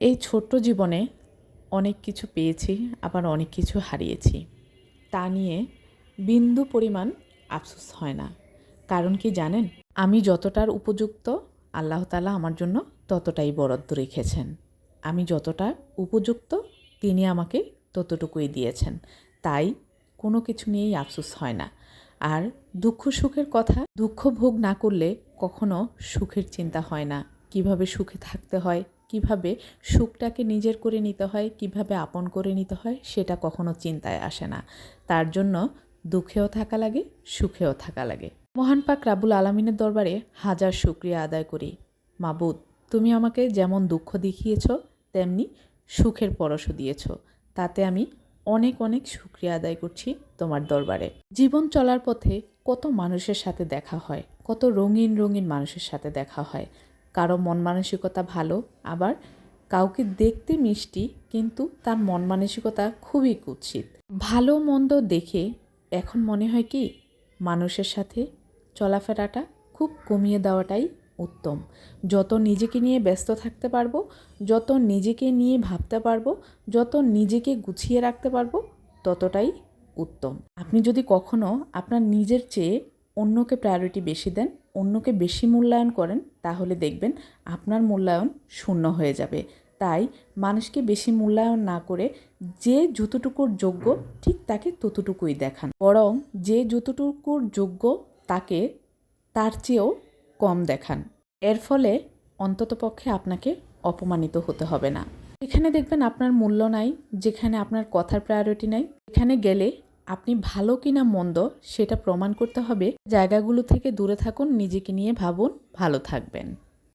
এই ছোট্ট জীবনে অনেক কিছু পেয়েছি, আবার অনেক কিছু হারিয়েছি। তা নিয়ে বিন্দু পরিমাণ আফসোস হয় না। কারণ কি জানেন? আমি যতটার উপযুক্ত, আল্লাহ তাআলা আমার জন্য ততটাই বরাদ্দ রেখেছেন। আমি যতটা উপযুক্ত, তিনি আমাকে ততটুকুই দিয়েছেন। তাই কোনো কিছু নিয়েই আফসোস হয় না। আর দুঃখ সুখের কথা, দুঃখ ভোগ না করলে কখনো সুখের চিন্তা হয় না। কিভাবে সুখে থাকতে হয়, কিভাবে সুখটাকে নিজের করে নিতে হয়, কিভাবে আপন করে নিতে হয়, সেটা কখনো চিন্তায় আসে না। তার জন্য দুঃখেও থাকা লাগে, সুখেও থাকা লাগে। মহান পাক রাব্বুল আলামিনের দরবারে হাজার শুকরিয়া আদায় করি। মাবুদ, তুমি আমাকে যেমন দুঃখ দেখিয়েছ, তেমনি সুখের পরশও দিয়েছ। তাতে আমি অনেক অনেক শুকরিয়া আদায় করছি তোমার দরবারে। জীবন চলার পথে কত মানুষের সাথে দেখা হয়, কত রঙিন রঙিন মানুষের সাথে দেখা হয়। কারো মন মানসিকতা ভালো, আবার কাউকে দেখতে মিষ্টি কিন্তু তার মন মানসিকতা খুবই কুৎসিত। ভালো মন্দ দেখে এখন মনে হয় কি, মানুষের সাথে চলাফেরাটা খুব কমিয়ে দেওয়াটাই উত্তম। যত নিজেকে নিয়ে ব্যস্ত থাকতে পারবো, যত নিজেকে নিয়ে ভাবতে পারবো, যত নিজেকে গুছিয়ে রাখতে পারবো, ততটাই উত্তম। আপনি যদি কখনো আপনার নিজের চেয়ে অন্যকে প্রায়োরিটি বেশি দেন, অন্যকে বেশি মূল্যায়ন করেন, তাহলে দেখবেন আপনার মূল্যায়ন শূন্য হয়ে যাবে। তাই মানুষকে বেশি মূল্যায়ন না করে যে যতটুকুর যোগ্য ঠিক তাকে ততটুকুই দেখান, বরং যে যতটুকুর যোগ্য তাকে তার চেয়েও কম দেখান। এর ফলে অন্ততপক্ষে আপনাকে অপমানিত হতে হবে না। যেখানে দেখবেন আপনার মূল্য নাই, যেখানে আপনার কথার প্রায়োরিটি নাই, এখানে গেলে আপনি ভালো কিনা মন্দ সেটা প্রমাণ করতে হবে। জায়গাগুলো থেকে দূরে থাকুন, নিজেকে নিয়ে ভাবুন, ভালো থাকবেন।